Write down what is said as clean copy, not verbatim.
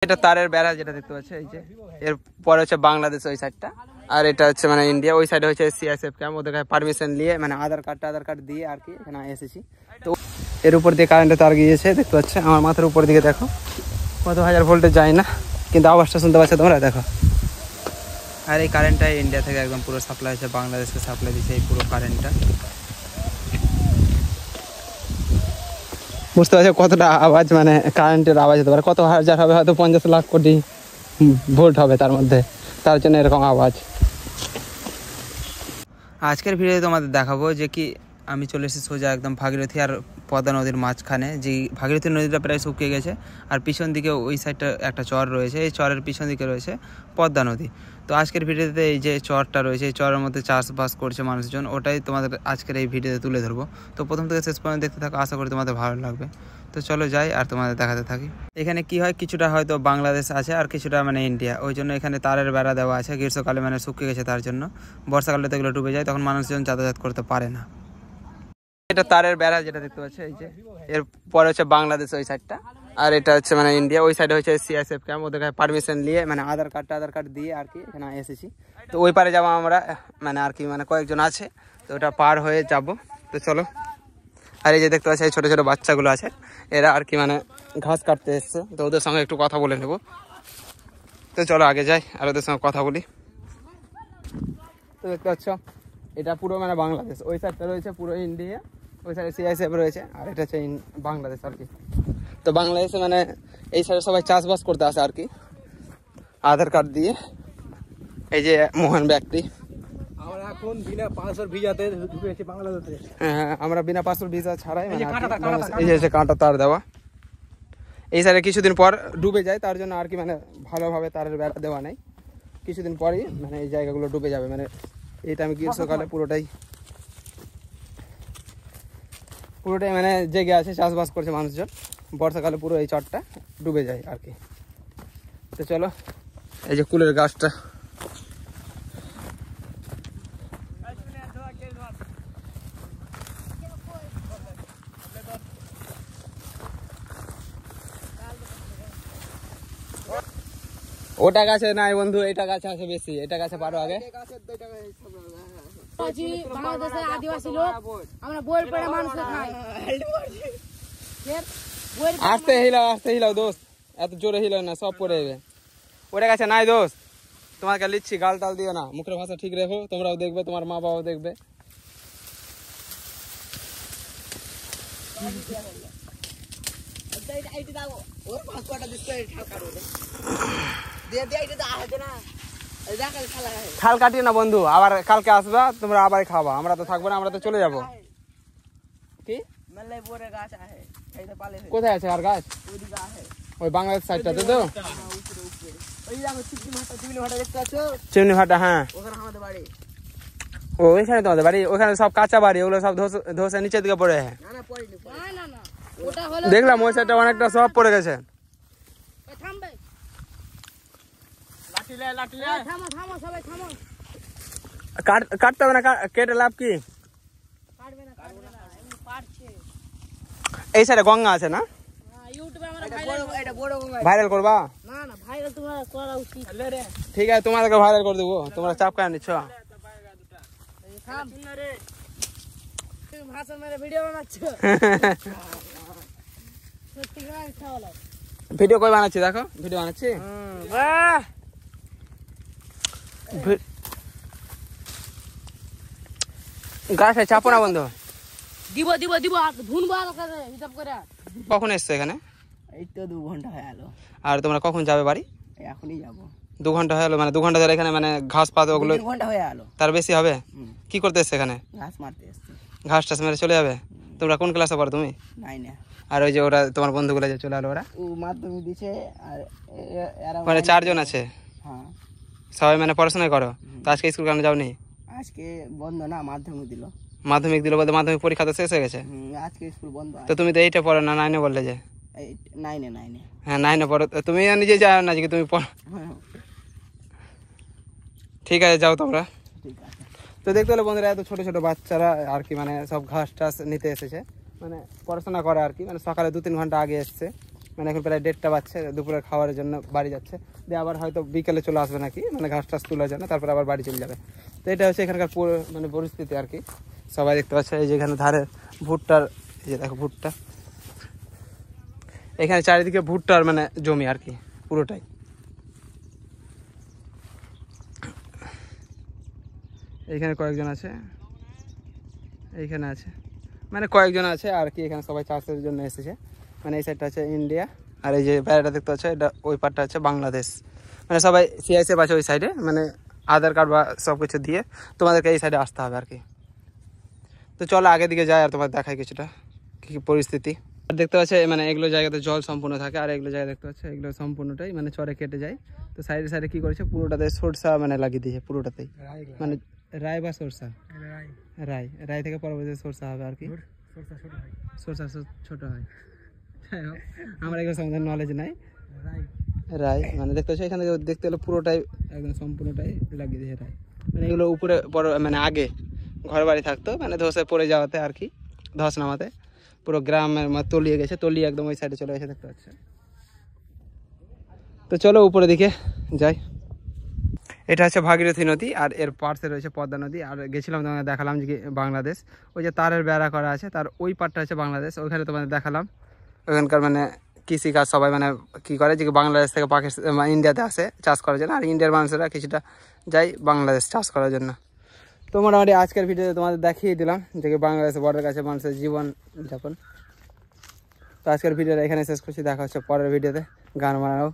এটা তারের বেড়া যেটা দেখতে পাচ্ছ, এই যে এর পরে হচ্ছে বাংলাদেশ ওই সাইডটা, আর এটা হচ্ছে মানে ইন্ডিয়া। ওই সাইডে হচ্ছে সিআইএসএফ ক্যাম্প, ওদের পারমিশন নিয়ে মানে আধার কার্ড দিয়ে আর কি এখানে এসেছি। তো এর উপর দিয়ে কারেন্টে তার গিয়েছে দেখতে পাচ্ছ, আমার মাথার উপর দিকে দেখো কত হাজার ভোল্টে যায় না, কিন্তু আওয়াজটা শুনতে পাচ্ছ তোমরা, দেখো। আর এই কারেন্টটা ইন্ডিয়া থেকে একদম পুরো সাপ্লাই হচ্ছে, বাংলাদেশকে সাপ্লাই দিচ্ছে এই পুরো কারেন্টটা। বুঝতে পারছো কতটা আওয়াজ, মানে কারেন্টের আওয়াজ হতে পারে, কত হাজার হবে, হয়তো 50 লাখ কোটি ভোল্ট হবে তার মধ্যে, তার জন্য এরকম আওয়াজ। আজকের ভিডিওতে তোমাদের দেখাবো যে কি আমি চলে এসেছি সোজা একদম ভাগীরথী আর পদ্মা নদীর মাঝখানে। যে ভাগীরথী নদীটা প্রায় শুকিয়ে গেছে, আর পিছন দিকে ওই সাইডটা একটা চর রয়েছে, এই চরের পিছন দিকে রয়েছে পদ্মা নদী। তো আজকের ভিডিওতে এই যে চরটা রয়েছে, এই চরের মধ্যে চাষবাস করছে মানুষজন, ওটাই তোমাদের আজকের এই ভিডিওতে তুলে ধরবো। তো প্রথম থেকে শেষ পর্যন্ত দেখতে থাকো, আশা করি তোমাদের ভালো লাগবে। তো চলো যাই আর তোমাদের দেখাতে থাকি। এখানে কি হয়, কিছুটা হয়তো বাংলাদেশ আছে আর কিছুটা মানে ইন্ডিয়া, ওই জন্য এখানে তারের বেড়া দেওয়া আছে। গ্রীষ্মকালে মানে শুকিয়ে গেছে, তার জন্য বর্ষাকালে তো এগুলো ডুবে যায়, তখন মানুষজন যাতায়াত করতে পারে না। এটা তারের বেড়া যেটা দেখতে পাচ্ছ, এই যে এর পরে হচ্ছে বাংলাদেশ ওই সাইডটা, আর এটা হচ্ছে মানে ইন্ডিয়া। ওই সাইডে হচ্ছে সিআইএসএফ ক্যাম্প, ওদের পারমিশন নিয়ে মানে আধার কার্ড দিয়ে আর কি এখানে এসেছি। তো ওই পারে যাবো আমরা, মানে আর কি মানে কয়েকজন আছে, তো ওটা পার হয়ে যাব। তো চলো। আর এই যে দেখতে পাচ্ছি এই ছোটো ছোটো বাচ্চাগুলো আছে, এরা আর কি মানে ঘাস কাটতে এসছে, তো ওদের সঙ্গে একটু কথা বলে নেব। তো চলো আগে যাই আর ওদের সঙ্গে কথা বলি। তো দেখতে পাচ্ছ এটা পুরো মানে বাংলাদেশ, ওই সাইডটা রয়েছে পুরো ইন্ডিয়া, ওই সাইডে সিআইএসএফ রয়েছে, আর এটা হচ্ছে বাংলাদেশ আর কি। তো বাংলাদেশে মানে এই সাইডে সবাই চাষবাস করতে আসে আর কি আধার কার্ড দিয়ে। এই যে মহান ব্যক্তি, আমরা এখন বিনা পাসপোর্ট ভিসাতে ঢুকেছি বাংলাদেশে। হ্যাঁ, আমরা বিনা পাসপোর্ট ভিসা ছাড়াই মানে এই যে কাঁটা তার দেওয়া। এই সাইডে কিছুদিন পর ডুবে যায়, তার জন্য আর কি মানে ভালোভাবে তারের বেড়া দেওয়া নেই, কিছুদিন পরই মানে এই জায়গাগুলো ডুবে যাবে। মানে এই টাইমে গ্রীষ্মকালে পুরোটাই মানে জেগে আছে, চাষবাস করছে মানুষজন, বর্ষাকালে পুরো এই চরটা ডুবে যায় আর কি। তো চলো, এই যে কুলের গাছটা, ওটা গাছে নাই বন্ধু, এটা গাছে আছে বেশি, এটা গাছে পারো আগে। বাংলাদেশের আদিবাসী লোক, আমরা বইয়ের পড়ে মানুষ খাই। আস্তে হিলাও দোস্ত, এত জোরে হিলাও না, সব পড়ে যাবে। ওটা গাছে নাই দোস্ত, তোমাকে লিখছি, গাল টাল দিও না, মুখের ভাষা ঠিক রেখো, তোমরাও দেখবে, তোমার মা বাবাও দেখবে। খাল কাটিয়ে না বন্ধু, আবার কালকে আসবা তোমরা, আবার খাবা, আমরা তো থাকবো না, আমরা তো চলে যাবো। কি কোথায় আছে আর গাছ? ওই বাংলাদেশ সাইডটাতে তো চিমনি ভাটা, হ্যাঁ ওইখানে তোমাদের বাড়ি, ওইখানে সব কাঁচা বাড়ি, ওগুলো সব ধসে নিচের দিকে পড়ে। দেখলাম ওই সাইডটা অনেকটা সব পড়ে গেছে। কাটতে হবে না, কেটে লাভ কি? এই সাইডে গঙ্গা আছে না, ভাইরাল করবা? ঠিক আছে, তোমাদেরকে ভাইরাল করে দেবো, তোমরা চাপ কেন নিচ্ছ? ভিডিও কই বানাচ্ছি, দেখো ভিডিও বানাচ্ছি। গাছে চাপো না বন্ধু। দিব হিসাব করে। কখন এসছো এখানে? এই তো 2 ঘন্টা হয়ে গেল। আর তোমরা কখন যাবে বাড়ি? এখনই যাবো। 2 ঘন্টা হয়ে গেলো, মানে 2 ঘন্টা ধরে এখানে মানে ঘাস পাতে ওগুলো 2 ঘন্টা হয়ে গেল, তার বেশি হবে। কি করতে এসছো এখানে? ঘাস মারতে এসছি। ঘাস টাস মেরে চলে যাবে? তোমরা কোন ক্লাসে পড়ো তুমি? 9 এ। আর ওই যে ওরা তোমার বন্ধুগুলো যে চলে এলো, ওরা ও মাধ্যমিক দিছে, আর এরা মানে 4 জন আছে। হ্যাঁ, সবাই মানে পড়াশোনা করো? তো আজকে স্কুল কেন যাওনি? আজকে বন্ধ না, মাধ্যমিক দিল। মাধ্যমিক দিল বলতে মাধ্যমিক পরীক্ষা তো শেষ হয়ে গেছে। আজকে স্কুল বন্ধ। তো তুমি তো এইটা পড়ো না, 9 এ বললে যে? 9 এ। হ্যাঁ 9 এ পড়ো, তুমি নিজে যাও না যে তুমি পড়ো। ঠিক আছে, যাও তোমরা। ঠিক আছে। তো দেখতে হলো বন্ধুরা, এত ছোট ছোট বাচ্চারা আর কি মানে সব ঘাস টাস নিতে এসেছে, মানে পড়াশোনা করে আর কি, মানে সকালে 2-3 ঘন্টা আগে এসছে, মানে এখন প্রায় 1:30টা বাজছে, দুপুরে খাওয়ার জন্য বাড়ি যাচ্ছে, দিয়ে আবার হয়তো বিকেলে চলে আসবে নাকি, মানে ঘাস টাস তোলার জন্য, তারপর আবার বাড়ি চলে যাবে। তো এটা হচ্ছে এখানকার মানে পরিস্থিতি আর কি। সবাই দেখতে পাচ্ছে এই যে এখানে ধারে ভুট্টার, এই যে দেখো ভুট্টা, এখানে চারিদিকে ভুট্টার মানে জমি আর কি পুরোটাই। এইখানে কয়েকজন আছে, এইখানে আছে, মানে কয়েকজন আছে আর কি। এখানে সবাই চাষের জন্য এসেছে, মানে এই সাইডটা আছে ইন্ডিয়া, আর এই যে বাইরেটা দেখতে পাচ্ছ এটা, ওই পারটা আছে বাংলাদেশ। মানে সবাই সিআইএসএফ আছে ওই সাইডে, মানে আধার কার্ড বা সব কিছু দিয়ে তোমাদেরকে এই সাইডে আসতে হবে আর কি। তো চলো আগে দিকে যাই আর তোমার দেখাই কিছুটা কী পরিস্থিতি। আর দেখতে পাচ্ছ মানে এগুলো জায়গাতে জল সম্পূর্ণ থাকে, আর এগুলো জায়গা দেখতে পাচ্ছ এগুলো সম্পূর্ণটাই মানে চরে কেটে যায়। তো সাইডে সাইডে কী করেছে পুরোটাতে সরষা মানে লাগিয়ে দিয়েছে পুরোটাতেই, মানে রায় বা সরষা, রায় রায় থেকে পরবর্তীতে সরষা হবে আর কি। সরষা ছোট হয়, যাই হোক আমার এগুলো সম্বন্ধে নলেজ নাই। রায় মানে দেখতে পাচ্ছ এখানে দেখতে হলে পুরোটাই একদম সম্পূর্ণটাই লাগিয়ে দিয়েছে রায়। মানে এগুলো উপরে মানে আগে ঘর বাড়ি থাকতো, মানে ধসে পড়ে যাওয়াতে আর কি, ধস নামাতে পুরো গ্রামের তলিয়ে গেছে, তলিয়ে একদম ওই সাইডে চলে গেছে দেখতে পাচ্ছ। তো চলো উপরের দিকে যাই। এটা হচ্ছে ভাগীরথী নদী, আর এর পার্শ্বে রয়েছে পদ্মা নদী। আর গেছিলাম তোমাদের দেখালাম যে বাংলাদেশ, ওই যে তারের বেড়া করা আছে তার ওই পারটা হচ্ছে বাংলাদেশ, ওইখানে তোমাদের দেখালাম। ওখানকার মানে কৃষিকাজ সবাই মানে কী করে যে বাংলাদেশ থেকে পাকিস্তান ইন্ডিয়াতে আসে চাষ করার জন্য, আর ইন্ডিয়ার মানুষেরা কিছুটা যায় বাংলাদেশ চাষ করার জন্য। তো মোটামুটি আজকের ভিডিওতে তোমাদের দেখিয়ে দিলাম যে বাংলাদেশের বর্ডারের কাছে মানুষের জীবনযাপন। তো আজকের ভিডিওটা এখানে শেষ করছি, দেখা হচ্ছে পরের ভিডিওতে। গান বানাও।